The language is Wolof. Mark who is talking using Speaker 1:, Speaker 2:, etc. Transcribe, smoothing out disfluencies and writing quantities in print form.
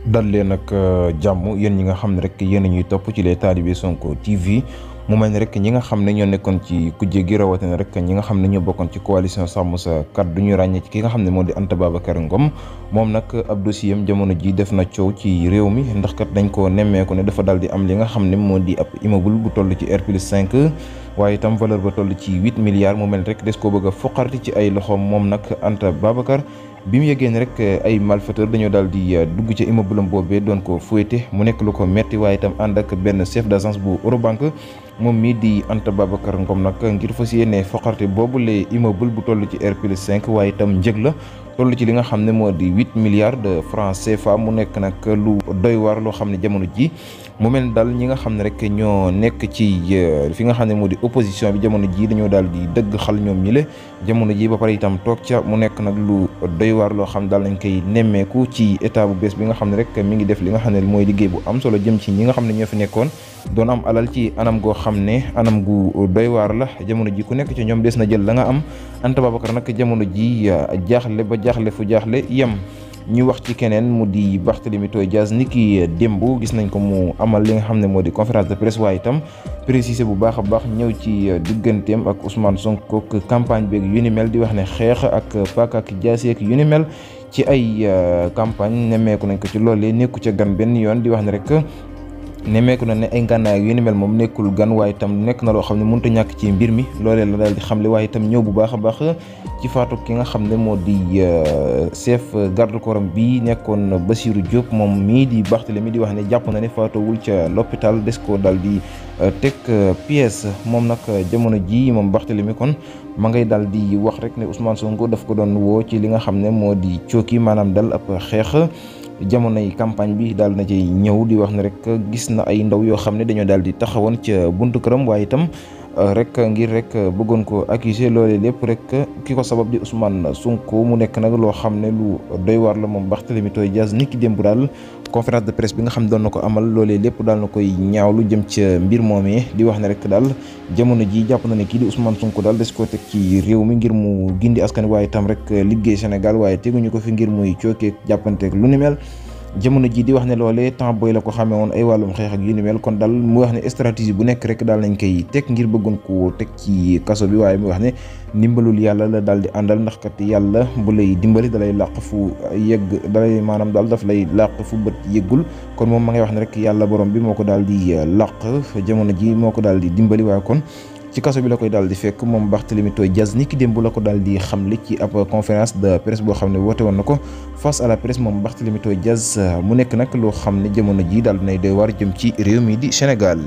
Speaker 1: dal leen nag jàmm yéen ñi nga xam ne rek yéen a ñuy topp ci les talibé Sonko TV mu mel ni rek ñi nga xam ne ñoo nekkoon ci kujje gi rawatina rek ñi nga xam ne ñoo bokkoon ci coalition sàmm sa kàddu ñu ràññee ci ki nga xam ne moo di Anta Babacar Ngom moom nag ab dossier am jamono ji def na coow ci réew mi ndax kat dañ ko nemmeeku ne dafa dal di am li nga xam ne moo di ab immeuble bu toll ci R+5 waaye itam valeur ba toll ci 8 milliards mu mel rek des koo bëgg a foqarti ci ay loxoom moom nag Anta Babacar bi mu yëgee ne rek ay malfaiteurs dañoo daal di dugg ci immeuble am boobee doon ko fouetté mu nekk lu ko metti waaye itam ànd ak benn chef d'agence bu Eurobank moom mii di Anta Babacar Ngom nag ngir fas yéene foqarte boobu le immeuble bu toll ci R+5 waaye itam njëg la toll ci li nga xam ne moo di 8 milliards de francs CFA mu nekk nag lu doy waar loo xam ne jamono ji mu mel daal ñi nga xam ne rek ñoo nekk ci fi nga xam ne moo di opposition bi jamono ji dañoo daal di dëgg xal ñoom ñi le jamono ji ba pare itam toog ca mu nekk nag lu doy waar loo xam daal nañ koy nemmeeku ci état bu bees bi nga xam ne rek mi ngi def li nga xam ne mooy liggéey bu am solo jëm ci ñi nga xam ne ñoo fi nekkoon doon am alal ci anam goo xam ne anam gu doy waar la jamono ji ku nekk ci ñoom des na jël la nga am Anta Babacar nag jamono ji jaaxle ba jaaxle fu jaaxle yem ñu wax ci keneen mu di Barthélémy Dias ni ki démb gis nañ ko mu amal li nga xam ne moo di conférence de presse waaye itam préciser bu baax a baax ñëw ci digganteem ak Ousmane Sonko campagne beeg yu ni mel di wax ne xeex ak paak ak jaasi ak yu ni mel ci ay campagne nemmeeku nañ ko ci loolee nekku ca gan benn yoon di wax ne rek nemmeeku na ne ay ngànnaay yu ni mel moom nekkul gan waaye itam nekk na loo xam ne mënut a ñàkk ci mbir mi loolee la daal di xamle waaye itam ñëw bu baax a baax ci faatu ki nga xam ne moo di chef garde corps bi nekkoon Bassirou Diop moom mii di Barthélémy di wax ne jàpp na ne faatowul ca l'hôpital des ko daal di teg pièce moom nag jamono ji moom Barthélémy kon ma ngay daal di wax rek ne Ousmane Sonko daf ko doon woo ci li nga xam ne moo di cooki maanaam dal ab xeex jamonoy campagne bi daal na ci ñëw di wax ne rek gis na ay ndaw yoo xam ne dañoo daal di taxawoon ca buntu këram waaye itam rek ngir rek bëggoon ko accuser loolee lépp rek ki ko sabab di Ousmane Sonko mu nekk nag loo xam ne lu doy waar la moom Barthélémy Dias ni ki démb daal conférence de presse bi nga xam ne doon na ko amal loolee lépp daal na koy ñaawlu jëm ca mbir moomee di wax ne rek daal jamono ji jàpp na ne kii di Ousmane Sonko daal des koo teg ci réew mi ngir mu gindi askan waaye itam rek liggéey Sénégal waaye teguñu ko fi ngir muy cookeeg jàppanteeg lu ni mel jamono ji di wax ne loolee temps booy la ko xamee woon ay wàllum xeex ak yu ni mel kon daal mu wax ne stratégie bu nekk rek daal nañ koy teg ngir bëggoon ko teg ci kaso bi waaye mu wax ne ndimbalul yàlla la daal di àndal ndax kat yàlla bu lay dimbali dalay làq fu yegg dalay maanaam daal daf lay làq fu bët yeggul kon moom ma ngay wax ne rek yàlla borom bi moo ko daal di làq jamono ji moo ko daal di dimbali waaye kon ci kaso bi la koy daal di fekk moom Barthélémy Dias ni ki démb la ko daal di xamle ci ab conférence de presse boo xam ne woote woon na ko face à la presse moom Barthélémy Dias mu nekk nag loo xam ne jamono ji daal dinay doy waar jëm ci réew mi di Sénégal.